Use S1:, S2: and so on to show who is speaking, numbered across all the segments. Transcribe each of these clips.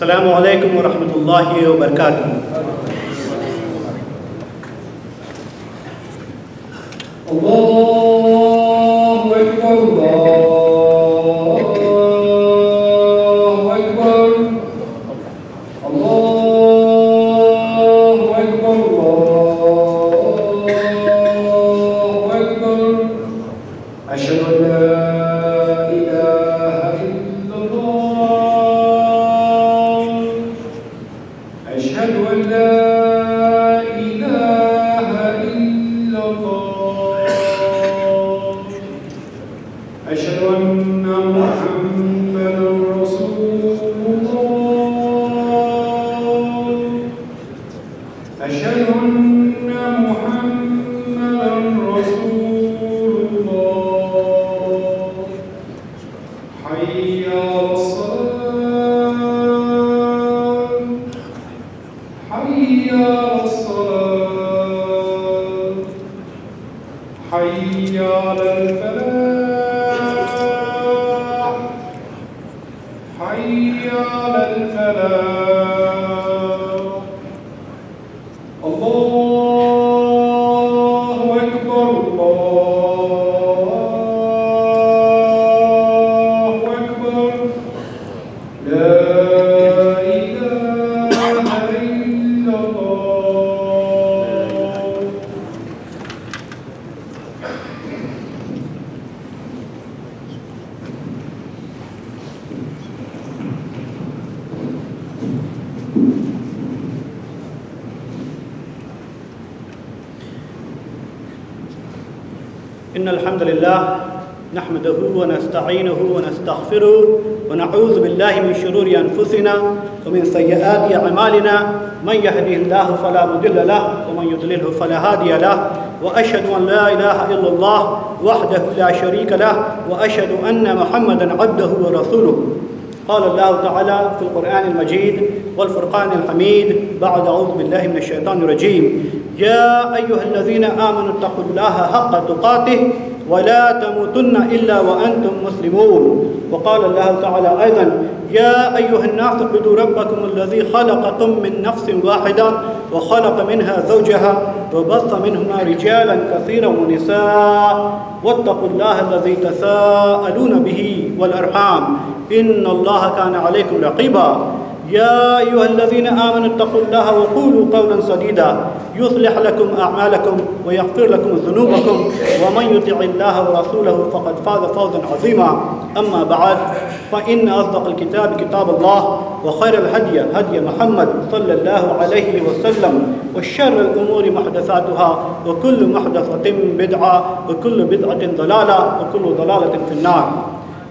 S1: Assalamu alaikum wa rahmatullahi wa barakatuh.
S2: Allahu Akbar, Allahu Akbar, Allahu Akbar, Allahu Akbar. Ashhadu an la ilaha illallah. Ashhadu an la ilaha illallah. أشهد أن محمدا رسول الله. أشهد أن محمدا رسول الله. حي على الصلاة، حي على الصلاة، حي على الفلاح، حي على الفلاح. الله أكبر، الله أكبر. لا إله إلا الله.
S1: إن الحمد لله نحمده ونستعينه ونستغفره ونعوذ بالله من شرور أنفسنا ومن سيئات أعمالنا. من يهده الله فلا مضل له ومن يضلله فلا هادي له. وأشهد أن لا إله إلا الله وحده لا شريك له وأشهد أن محمدا عبده ورسوله. قال الله تعالى في القرآن المجيد والفرقان الحميد بعد أعوذ بالله من الشيطان الرجيم: يا أيها الذين آمنوا اتقوا الله حق تقاته ولا تموتن إلا وأنتم مسلمون. وقال الله تعالى أيضا: يا أيها الناس اعبدوا ربكم الذي خلقكم من نفس واحدة وخلق منها زوجها وبث منهما رجالا كثيرا ونساء واتقوا الله الذي تساءلون به والأرحام إن الله كان عليكم رقيبا. يا أيها الذين آمنوا اتقوا الله وقولوا قولا سديدا يصلح لكم أعمالكم ويغفر لكم ذنوبكم ومن يطع الله ورسوله فقد فاز فوزا عظيما. أما بعد، فإن أصدق الكتاب كتاب الله وخير الهدي هدي محمد صلى الله عليه وسلم وشر الأمور محدثاتها وكل محدثة بدعة وكل بدعة ضلالة وكل ضلالة في النار.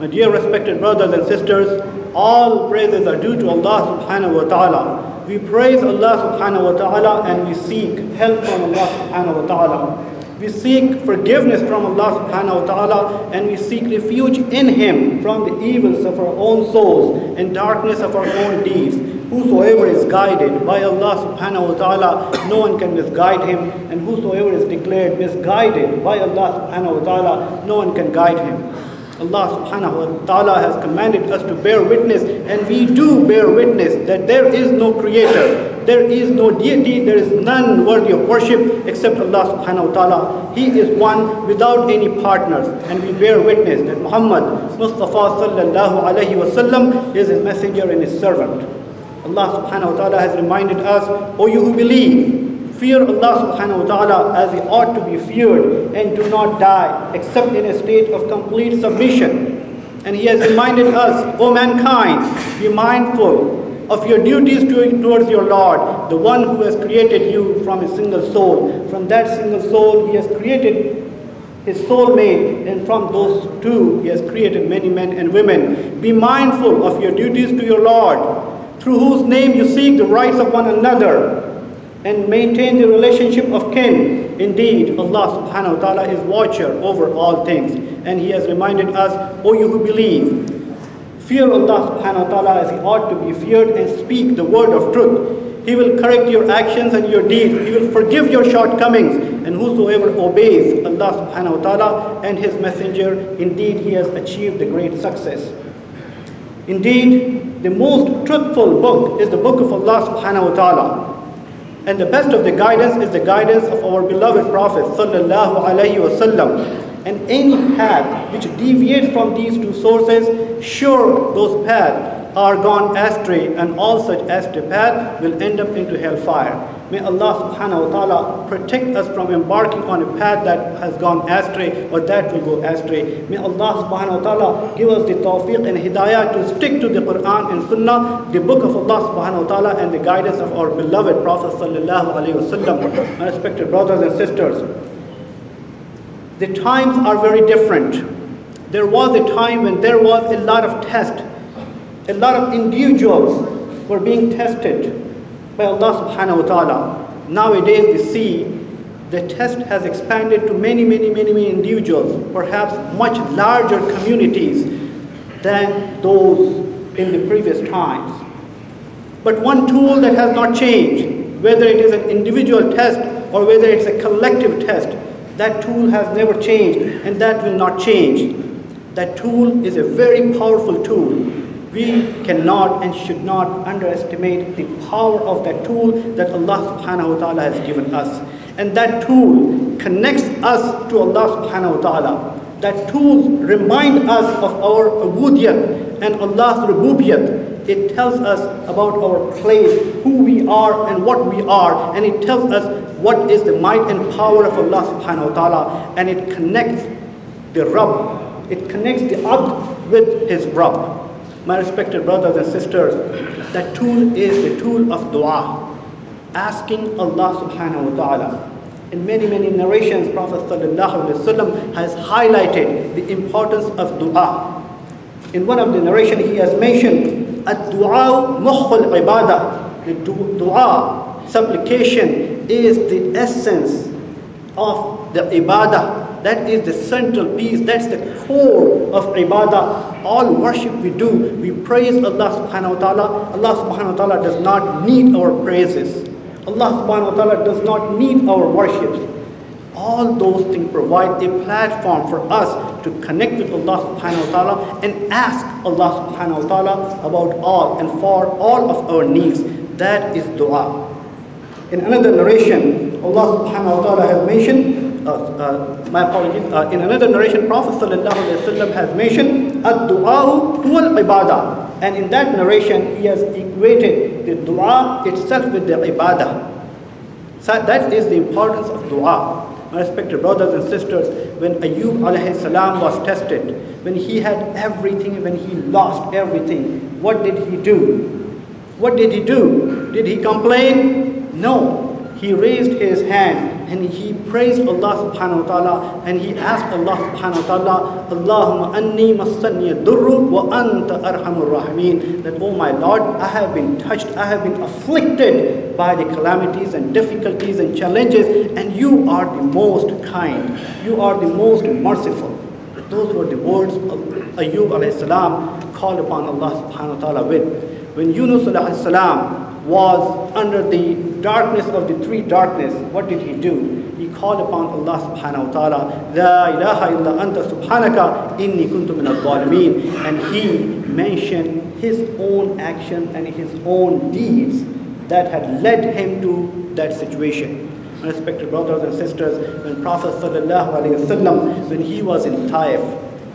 S1: My dear respected brothers and sisters, all praises are due to Allah subhanahu wa ta'ala. We praise Allah subhanahu wa ta'ala and we seek help from Allah subhanahu wa ta'ala. We seek forgiveness from Allah subhanahu wa ta'ala and we seek refuge in Him from the evils of our own souls and darkness of our own deeds. Whosoever is guided by Allah subhanahu wa ta'ala, no one can misguide him, and whosoever is declared misguided by Allah subhanahu wa ta'ala, no one can guide him. Allah subhanahu wa ta'ala has commanded us to bear witness, and we do bear witness that there is no creator, there is no deity, there is none worthy of worship except Allah subhanahu wa ta'ala. He is one without any partners, and we bear witness that Muhammad Mustafa sallallahu alayhi wa sallam is his messenger and his servant. Allah subhanahu wa ta'ala has reminded us, O you who believe, fear Allah subhanahu wa ta'ala as he ought to be feared, and do not die except in a state of complete submission. And he has reminded us, O mankind, be mindful of your duties towards your Lord, the one who has created you from a single soul. From that single soul he has created his soulmate, and from those two he has created many men and women. Be mindful of your duties to your Lord, through whose name you seek the rights of one another, and maintain the relationship of kin. Indeed, Allah subhanahu wa ta'ala is watcher over all things. And he has reminded us, O you who believe, fear Allah subhanahu wa ta'ala as he ought to be feared, and speak the word of truth. He will correct your actions and your deeds. He will forgive your shortcomings. And whosoever obeys Allah subhanahu wa ta'ala and his messenger, indeed he has achieved the great success. Indeed, the most truthful book is the book of Allah subhanahu wa ta'ala. And the best of the guidance is the guidance of our beloved Prophet sallallahu alayhi wa sallam. And any path which deviates from these two sources, sure those paths are gone astray, and all such astray paths will end up into hellfire. May Allah subhanahu wa ta'ala protect us from embarking on a path that has gone astray or that will go astray. May Allah subhanahu wa ta'ala give us the tawfiq and hidayah to stick to the Quran and Sunnah, the book of Allah subhanahu wa ta'ala, and the guidance of our beloved Prophet sallallahu alayhi wa sallam. My respected brothers and sisters, the times are very different. There was a time when there was a lot of test. A lot of individuals were being tested by Allah subhanahu wa ta'ala. Nowadays we see the test has expanded to many individuals, perhaps much larger communities than those in the previous times. But one tool that has not changed, whether it is an individual test or whether it's a collective test, that tool has never changed, and that will not change. That tool is a very powerful tool. We cannot and should not underestimate the power of that tool that Allah subhanahu wa ta'ala has given us. And that tool connects us to Allah subhanahu wa ta'ala. That tool reminds us of our ubudiyat and Allah's rububiyat. It tells us about our place, who we are and what we are, and it tells us what is the might and power of Allah subhanahu wa ta'ala, and it connects the Rabb, it connects the Abd with his Rabb. My respected brothers and sisters, that tool is the tool of dua, asking Allah subhanahu wa ta'ala. In many narrations, Prophet sallallahu alaihi wasallam has highlighted the importance of dua. In one of the narrations, he has mentioned, ad-du'a mukhul ibadah. The dua, supplication, is the essence of the ibadah. That is the central piece, that's the core of ibadah. All worship we do, we praise Allah subhanahu wa ta'ala. Allah subhanahu wa ta'ala does not need our praises. Allah subhanahu wa ta'ala does not need our worships. All those things provide a platform for us to connect with Allah subhanahu wa ta'ala and ask Allah subhanahu wa ta'ala about all and for all of our needs. That is dua. In another narration, Allah subhanahu wa ta'ala has mentioned, my apologies, in another narration, Prophet sallallahu alaihi wasallam has mentioned, ad-du'a huwa al-ibadah. And in that narration, he has equated the dua itself with the ibadah. So that is the importance of dua. My respected brothers and sisters, when Ayyub alayhi salam was tested, when he had everything, when he lost everything, what did he do? What did he do? Did he complain? No. He raised his hand and he praised Allah subhanahu wa ta'ala, and he asked Allah subhanahu wa ta'ala, Allahumma anni massani ad-durru wa anta arhamur rahimin. That, oh my Lord, I have been touched, I have been afflicted by the calamities and difficulties and challenges, and you are the most kind, you are the most merciful. Those were the words Ayyub alayhi salam called upon Allah subhanahu wa ta'ala with. When Yunus alayhi salam was under the darkness of the three darkness, what did he do? He called upon Allah subhanahu wa ta'ala, La ilaha illa anta subhanaka inni kuntu min al-zalimin. And he mentioned his own action and his own deeds that had led him to that situation. My respected brothers and sisters, when Prophet sallallahu alaihi wasallam, when he was in Taif,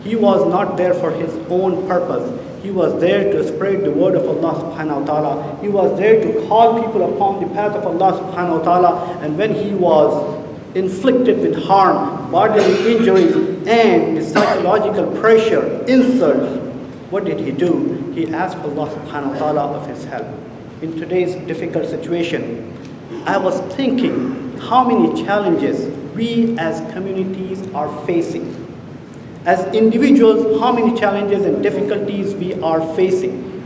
S1: he was not there for his own purpose. He was there to spread the word of Allah subhanahu wa ta'ala. He was there to call people upon the path of Allah subhanahu wa ta'ala. And when he was inflicted with harm, bodily injuries, and the psychological pressure, insults, what did he do? He asked Allah subhanahu wa ta'ala of his help. In today's difficult situation, I was thinking how many challenges we as communities are facing. As individuals, how many challenges and difficulties we are facing.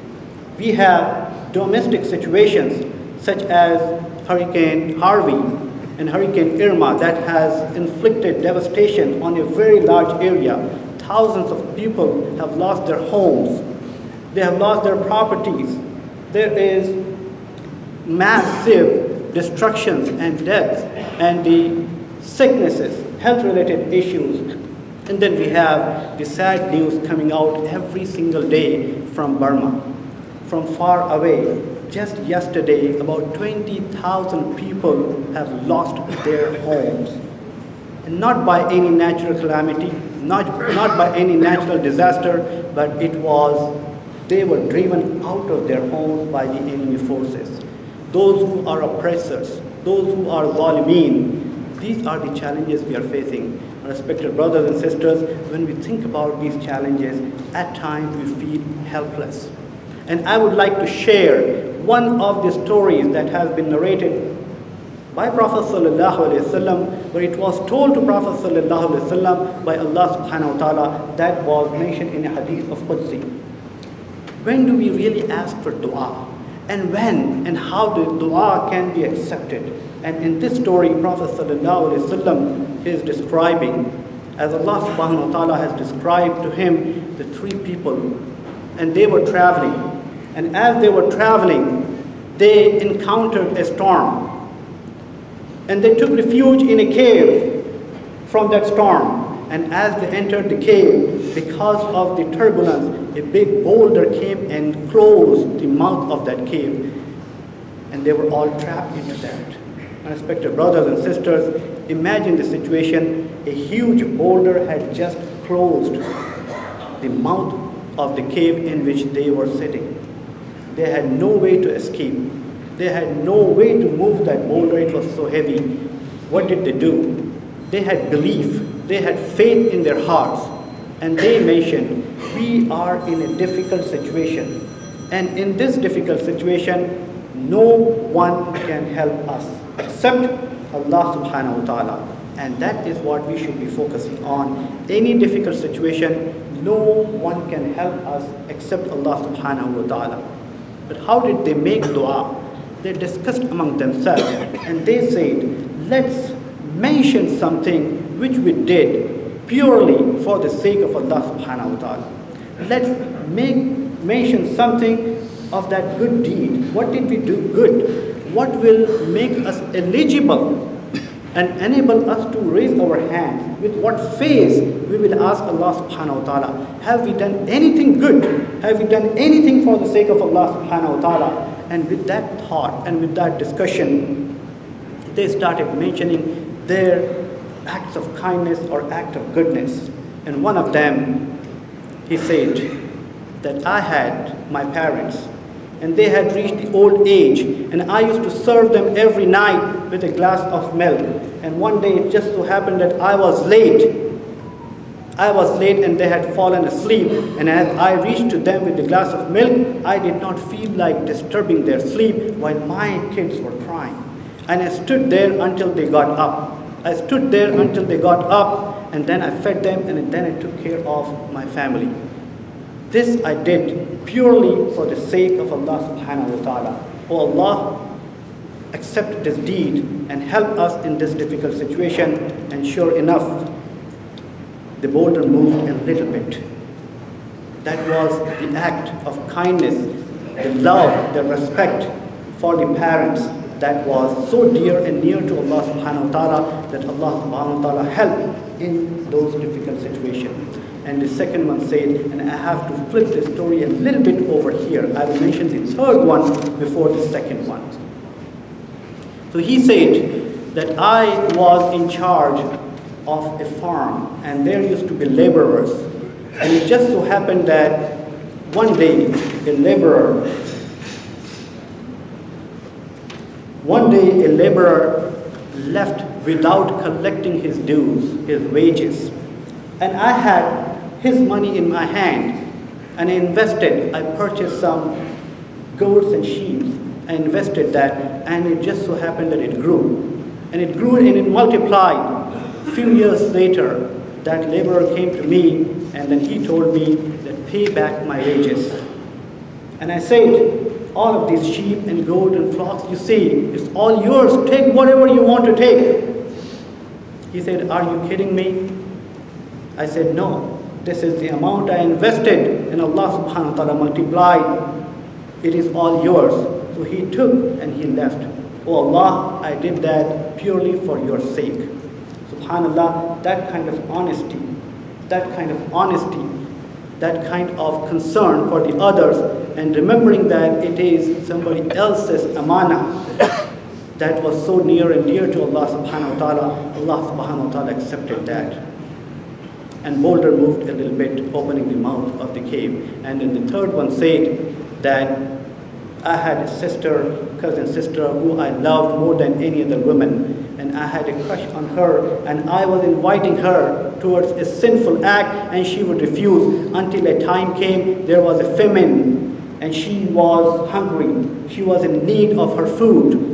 S1: We have domestic situations such as Hurricane Harvey and Hurricane Irma that has inflicted devastation on a very large area. Thousands of people have lost their homes. They have lost their properties. There is massive destructions and deaths and the sicknesses, health-related issues. And then we have the sad news coming out every single day from Burma. from far away. Just yesterday, about 20,000 people have lost their homes. And not by any natural calamity, not by any natural disaster, but they were driven out of their homes by the enemy forces. Those who are oppressors, those who are zalimeen, these are the challenges we are facing. Respected brothers and sisters, when we think about these challenges, at times we feel helpless. And I would like to share one of the stories that has been narrated by Prophet ﷺ, where it was told to Prophet ﷺ by Allah subhanahu wa ta'ala, that was mentioned in a hadith of Qudsi. When do we really ask for dua? And when and how the dua can be accepted? And in this story, Prophet ﷺ is describing, as Allah subhanahu wa ta'ala has described to him, the three people, and they were traveling. And as they were traveling, they encountered a storm. And they took refuge in a cave from that storm. And as they entered the cave, because of the turbulence, a big boulder came and closed the mouth of that cave. And they were all trapped into that. Respected brothers and sisters, imagine the situation. A huge boulder had just closed the mouth of the cave in which they were sitting. They had no way to escape. They had no way to move that boulder. It was so heavy. What did they do? They had belief. They had faith in their hearts. And they mentioned, we are in a difficult situation. And in this difficult situation, no one can help us except Allah subhanahu wa ta'ala. And that is what we should be focusing on. Any difficult situation, no one can help us except Allah subhanahu wa ta'ala. But how did they make dua? They discussed among themselves and they said, let's mention something which we did purely for the sake of Allah subhanahu wa ta'ala. Let's mention something of that good deed. What did we do good? What will make us eligible and enable us to raise our hands? With what face we will ask Allah subhanahu wa ta'ala, have we done anything good? Have we done anything for the sake of Allah subhanahu wa ta'ala? And with that thought and with that discussion, they started mentioning their acts of kindness or act of goodness. And one of them, he said that I had my parents and they had reached the old age, and I used to serve them every night with a glass of milk. And one day it just so happened that I was late and they had fallen asleep, and as I reached to them with the glass of milk, I did not feel like disturbing their sleep while my kids were crying. And I stood there until they got up. And then I fed them, and then I took care of my family. This I did purely for the sake of Allah subhanahu wa ta'ala. Oh Allah, accept this deed and help us in this difficult situation. And sure enough, the boulder moved a little bit. That was the act of kindness, the love, the respect for the parents that was so dear and near to Allah subhanahu wa ta'ala, that Allah subhanahu wa ta'ala helped in those difficult situations. And the second one said, and I have to flip the story a little bit over here. I will mention the third one before the second one. So he said that I was in charge of a farm, and there used to be laborers. And it just so happened that one day a laborer left without collecting his dues, his wages. And I had his money in my hand, and I invested. I purchased some goats and sheep. I invested that, and it just so happened that it grew. And it grew and it multiplied. A few years later, that laborer came to me, and then he told me that pay back my wages. And I said, all of these sheep and goat and flocks you see, it's all yours. Take whatever you want to take. He said, are you kidding me? I said, no, this is the amount I invested, and Allah subhanahu wa ta'ala multiplied. It is all yours. So he took and he left. Oh Allah, I did that purely for your sake. Subhanallah, that kind of honesty that kind of concern for the others, and remembering that it is somebody else's amana, that was so near and dear to Allah subhanahu wa ta'ala. Allah subhanahu wa ta'ala accepted that. And boulder moved a little bit, opening the mouth of the cave. And then the third one said that I had a sister, cousin sister, who I loved more than any other woman. And I had a crush on her, and I was inviting her towards a sinful act, and she would refuse until a time came, there was a famine, and she was hungry. She was in need of her food.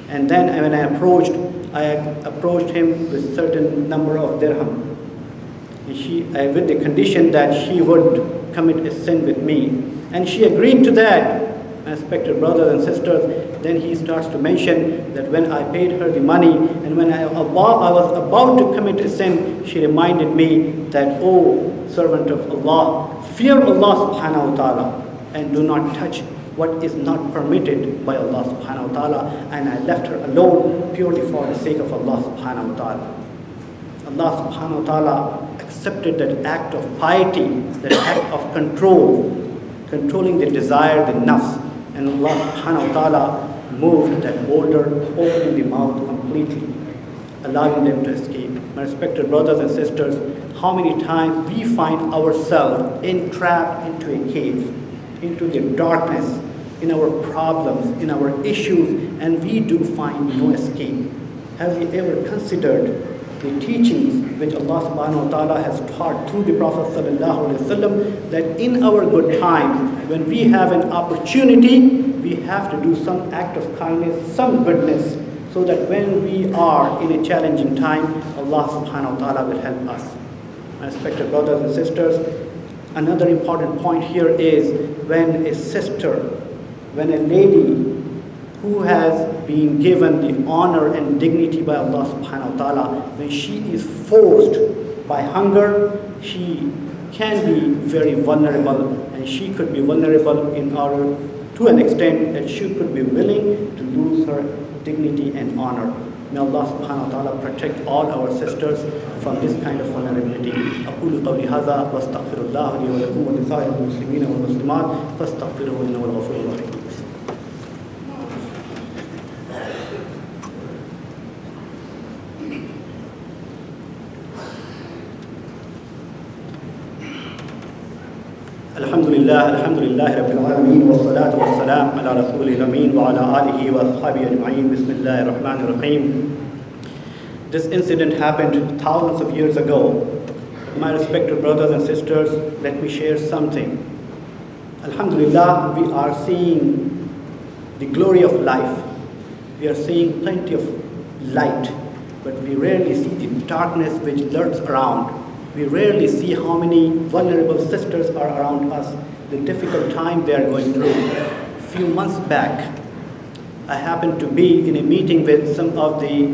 S1: And then when I approached him with a certain number of dirham. And with the condition that she would commit a sin with me. And she agreed to that. My respected brothers and sisters, then he starts to mention that when I paid her the money, and when I was about to commit a sin, she reminded me that, oh, servant of Allah, fear Allah subhanahu wa ta'ala, and do not touch what is not permitted by Allah subhanahu wa ta'ala. And I left her alone purely for the sake of Allah subhanahu wa ta'ala. Allah subhanahu wa ta'ala accepted that act of piety, that act of controlling the desire, the nafs. And Allah subhanahu wa ta'ala moved that boulder, opening the mouth completely, allowing them to escape. My respected brothers and sisters, how many times we find ourselves entrapped into a cave, into the darkness, in our problems, in our issues, and we do find no escape. Have we ever considered the teachings which Allah subhanahu wa ta'ala has taught through the Prophet sallallahu alaihi wasallam, that in our good times, when we have an opportunity, we have to do some act of kindness, some goodness, so that when we are in a challenging time, Allah subhanahu wa ta'ala will help us. My respected brothers and sisters, another important point here is when a sister, when a lady who has been given the honor and dignity by Allah subhanahu wa ta'ala, when she is forced by hunger, she can be very vulnerable, and she could be vulnerable in order to an extent that she could be willing to lose her dignity and honor. May Allah subhanahu wa ta'ala protect all our sisters from this kind of vulnerability. أقول قولي هذا واستغفر الله لي ولكم ولسائر المسلمين والمسلمات فاستغفروه إنه هو الغفور الرحيم. الحمد لله رب العالمين والصلاة والسلام على رسوله الأمين وعلى آله وأصحابه أجمعين. بسم الله الرحمن الرحيم. This incident happened thousands of years ago. My respected brothers and sisters, let me share something. Alhamdulillah, we are seeing the glory of life. We are seeing plenty of light, but we rarely see the darkness which lurks around. We rarely see how many vulnerable sisters are around us, the difficult time they are going through. A few months back, I happened to be in a meeting with some of the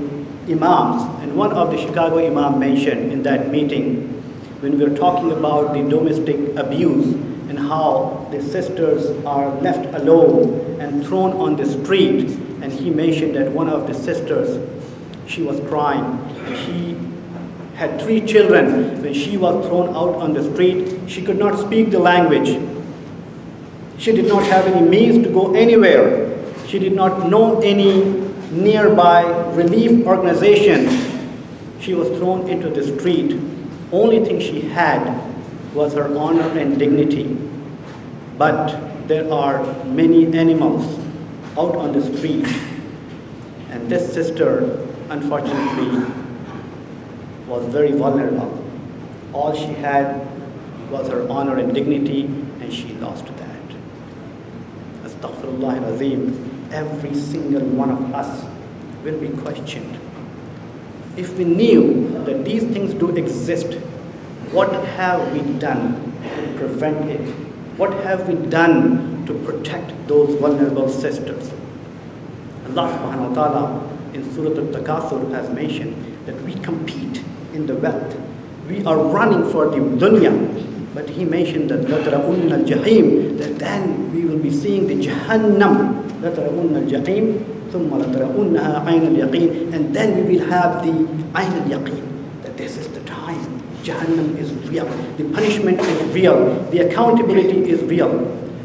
S1: imams, and one of the Chicago imam mentioned in that meeting, when we were talking about the domestic abuse and how the sisters are left alone and thrown on the street, and he mentioned that one of the sisters, she was crying, and she had 3 children. When she was thrown out on the street, she could not speak the language. She did not have any means to go anywhere. She did not know any nearby relief organization. She was thrown into the street. Only thing she had was her honor and dignity. But there are many animals out on the street, and this sister, unfortunately, was very vulnerable. All she had was her honor and dignity, and she lost that. Astaghfirullah al-Azim. Every single one of us will be questioned. If we knew that these things do exist, what have we done to prevent it? What have we done to protect those vulnerable sisters? Allah subhanahu wa ta'ala in Surah Al-Takathur has mentioned that we compete in the wealth. We are running for the dunya. But he mentioned that لَتَرَؤُنَّ الْجَحِيمِ, that then we will be seeing the Jahannam. لَتَرَؤُنَّ الْجَحِيمِ ثُمَّ لَتَرَؤُنَّهَا عَيْنَ الْيَقِينِ, and then we will have the عَيْنَ الْيَقِينِ, that this is the time Jahannam is real. The punishment is real. The accountability is real.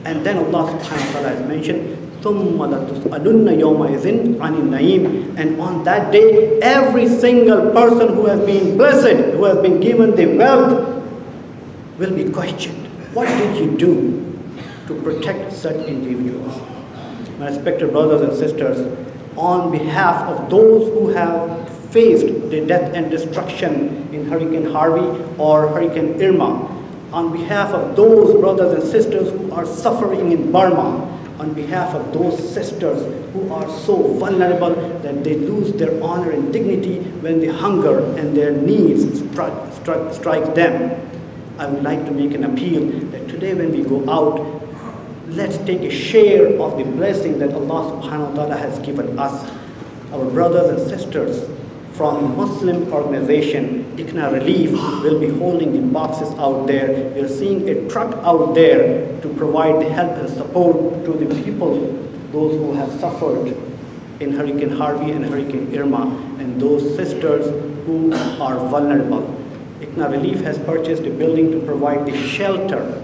S1: And then Allah subhanahu wa ta'ala has mentioned, ثُمَّ لَتُسْأَلُنَّ يَوْمَئِذٍ عَنِ النَّعِيمِ. And on that day, every single person who has been blessed, who has been given the wealth, will be questioned. What did you do to protect such individuals? My respected brothers and sisters, on behalf of those who have faced the death and destruction in Hurricane Harvey or Hurricane Irma, on behalf of those brothers and sisters who are suffering in Burma, on behalf of those sisters who are so vulnerable that they lose their honor and dignity when the hunger and their needs strike them, I would like to make an appeal that today when we go out, let's take a share of the blessing that Allah subhanahu wa ta'ala has given us. Our brothers and sisters from Muslim organization, ICNA Relief, will be holding the boxes out there. We are seeing a truck out there to provide the help and support to the people, those who have suffered in Hurricane Harvey and Hurricane Irma, and those sisters who are vulnerable. ICNA Relief has purchased a building to provide a shelter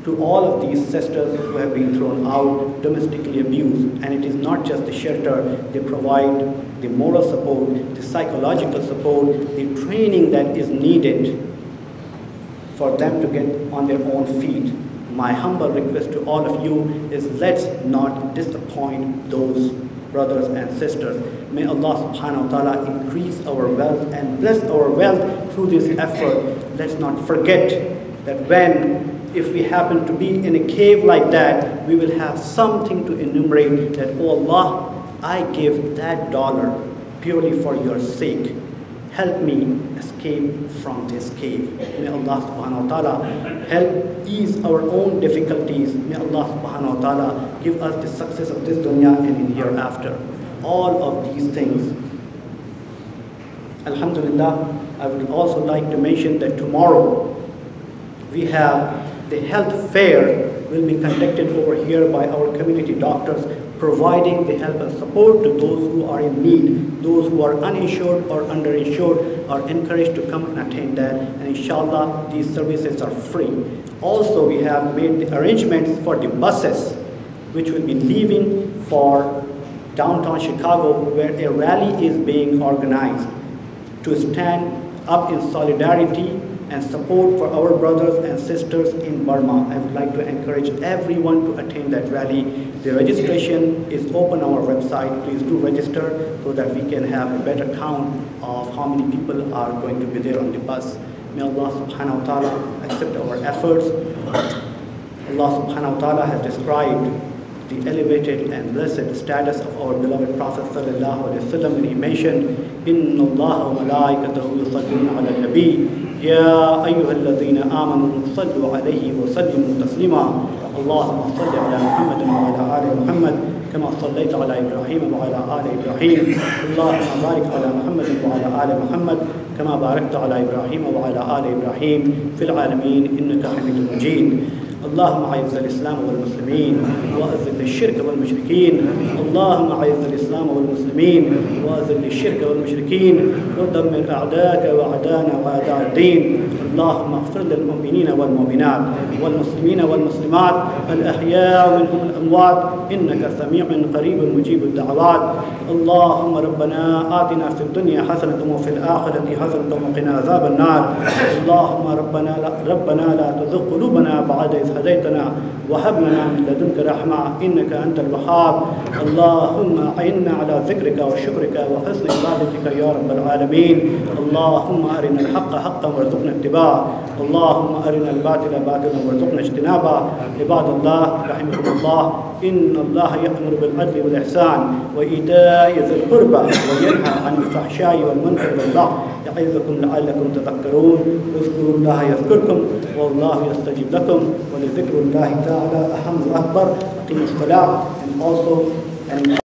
S1: to all of these sisters who have been thrown out, domestically abused. And it is not just the shelter, they provide the moral support, the psychological support, the training that is needed for them to get on their own feet. My humble request to all of you is, let's not disappoint those brothers and sisters. May Allah subhanahu wa ta'ala increase our wealth and bless our wealth through this effort. Let's not forget that if we happen to be in a cave like that, we will have something to enumerate that, oh Allah, I give that dollar purely for your sake. Help me escape from this cave. May Allah subhanahu wa ta'ala help ease our own difficulties. May Allah subhanahu wa ta'ala give us the success of this dunya and in the hereafter. All of these things. Alhamdulillah, I would also like to mention that tomorrow we have the health fair will be conducted over here by our community doctors, providing the help and support to those who are in need. Those who are uninsured or underinsured are encouraged to come and attend that, and inshallah these services are free. Also, we have made the arrangements for the buses which will be leaving for downtown Chicago, where a rally is being organized to stand up in solidarity and support for our brothers and sisters in Burma. I would like to encourage everyone to attend that rally. The registration is open on our website. Please do register so that we can have a better count of how many people are going to be there on the bus. May Allah subhanahu wa ta'ala accept our efforts. Allah subhanahu wa ta'ala has described the elevated and blessed status of our beloved Prophet sallallahu alaihi wasallam, and he mentioned, "Inna Allah wa malaikatahu yusalluna ala nabi, ya ayyuhalladhina amanu sallu alayhi wa sallimu taslima. Allahumma salli ala Muhammadin wa ala ali Muhammad kama sallaita ala Ibrahim wa ala ali Ibrahim. Allahumma barik ala Muhammadin wa ala ali Muhammad kama barakta ala Ibrahim wa ala ali Ibrahim fil alamin innaka Hamidum Majid. اللهم أعز الإسلام والمسلمين وأذل الشرك والمشركين. اللهم أعز الإسلام والمسلمين وأذل الشرك والمشركين ودمر أعداءك وأعداءنا وأعداء الدين. اللهم اغفر للمؤمنين والمؤمنات والمسلمين والمسلمات الأحياء منهم الأموات إنك سميع قريب مجيب الدعوات. اللهم ربنا آتنا في الدنيا حسنة وفي الآخرة حسنة وقنا عذاب النار. اللهم ربنا لا تزغ قلوبنا بعد إذ هديتنا وهب لنا من لدنك رحمة إنك أنت الوهاب. اللهم أعنا على ذكرك وشكرك وحسن عبادتك يا رب العالمين. اللهم أرنا الحق حقا وارزقنا اتباعه. اللهم أرنا الباطل باطلا وارزقنا اجتنابه. عباد الله رحمكم الله، إن الله يأمر بالعدل والإحسان وإيتاء ذي القربى وينهى عن الفحشاء والمنكر والبغي يعظكم لعلكم تذكرون. اذكروا الله يذكركم والله يستجيب لكم ولذكر الله تعالى أهم وأكبر. أقيموا الصلاة. And also